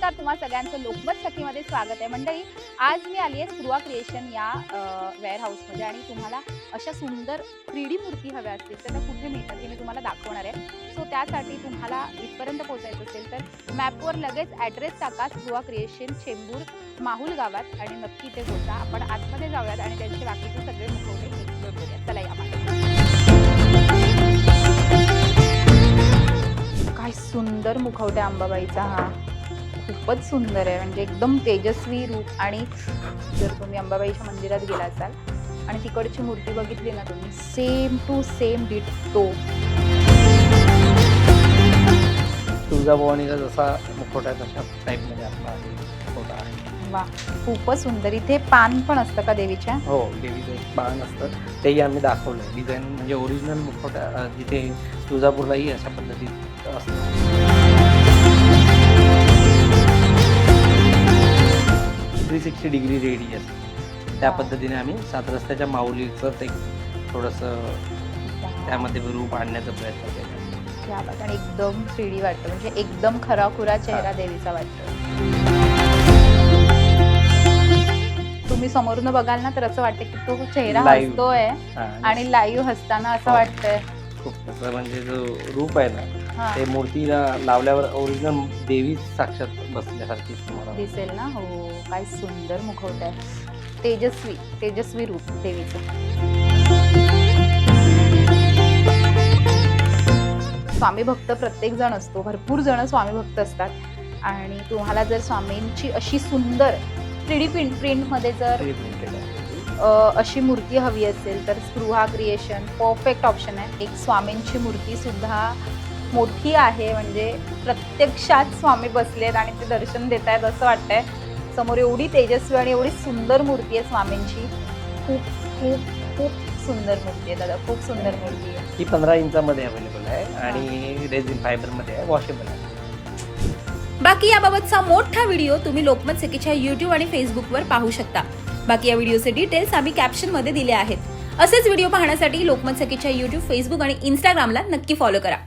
नमस्कार, तुम्हा सगळ्यांचं लोकमत सखीमध्ये स्वागत आहे. मंडळी, आज मी आली आहे स्प्रुहा क्रिएशन या वेअर हाऊसमध्ये आणि तुम्हाला अशा सुंदर 3D मूर्ती हव्या असतील तर त्या कुठे मिळतात हे मी तुम्हाला दाखवणार आहे. सो त्यासाठी तुम्हाला इथपर्यंत पोहोचायचं असेल तर मॅपवर लगेच ॲड्रेस टाका, स्प्रुहा क्रिएशन, चेंबूर, माहुल गावात, आणि नक्की इथे पोहोचा. आपण आतमध्ये जाऊयात आणि त्यांचे बाकीचे सगळे मुखवटे एक्सप्लोर करूयात. चला या मागे. काय सुंदर मुखवटे अंबाबाईचा, हा खूपच सुंदर आहे. म्हणजे एकदम तेजस्वी रूप. आणि जर तुम्ही अंबाबाईच्या मंदिरात गेला असाल आणि तिकडची मूर्ती बघितली ना तुम्ही, सेम टू सेम डिट्टो तुळजाभवानीचा जसा मुखवटा आहे तशा टाईपमध्ये आपला मुखवटा आहे. वा, खूपच सुंदर. इथे पान पण असतं का देवीच्या? हो, देवीचं एक पान असतं, तेही आम्ही दाखवलं. डिझाईन म्हणजे ओरिजिनल मुखवटा जिथे तुळजापूरलाही अशा पद्धतीत असतं. 360 डिग्री रेडियस त्या पद्धतीने आम्ही 7 रस्त्याच्या माऊलीचं ते थोडंसं त्यामध्ये रूप आणण्याचा प्रयत्न केला. या बात. आणि एकदम 3D वाटतं, म्हणजे एकदम खराखुरा चेहरा देवीचा वाटतो. तुम्ही समोरून बघाल ना तर असं वाटतं की तो चेहरा हसतोय आणि लाईव्ह हसताना असं वाटतंय. खूप असं म्हणजे जो रूप आहे ना ते मूर्तीला लावल्यावर ओरिजिनल देवी साक्षात बसल्यासारखी तुम्हाला दिसेल ना. हो, काय सुंदर मुखवटा आहे. तेजस्वी तेजस्वी रूप देवीचं. स्वामी भक्त प्रत्येक जण असतो, भरपूर जण स्वामी भक्त असतात. आणि तुम्हाला जर स्वामींची अशी सुंदर 3D प्रिंटमध्ये जर अशी मूर्ती हवी असेल तर स्प्रुहा क्रिएशन परफेक्ट ऑप्शन आहे. एक स्वामींची मूर्ती सुद्धा मोठी आहे, म्हणजे प्रत्यक्षात स्वामी बसलेत आणि ते दर्शन देत आहेत असं वाटतंय. समोर एवढी तेजस्वी आणि एवढी सुंदर मूर्ती आहे स्वामींची. खूप खूप खूप सुंदर मूर्ती आहे दादा, खूप सुंदर मूर्ती आहे. ही 15 इंचामध्ये अवेलेबल आहे आणि रेझिन फायबरमध्ये आहे, वॉशेबल आहे. बाकी याबाबतचा मोठा व्हिडिओ तुम्ही लोकमत सखीच्या YouTube आणि Facebookवर पाहू शकता. बाकी या व्हिडिओचे डिटेल्स आम्ही कॅप्शनमध्ये दिले आहेत. असेच व्हिडिओ पाहण्यासाठी लोकमत सखीच्या YouTube, Facebook आणि Instagramला नक्की फॉलो करा.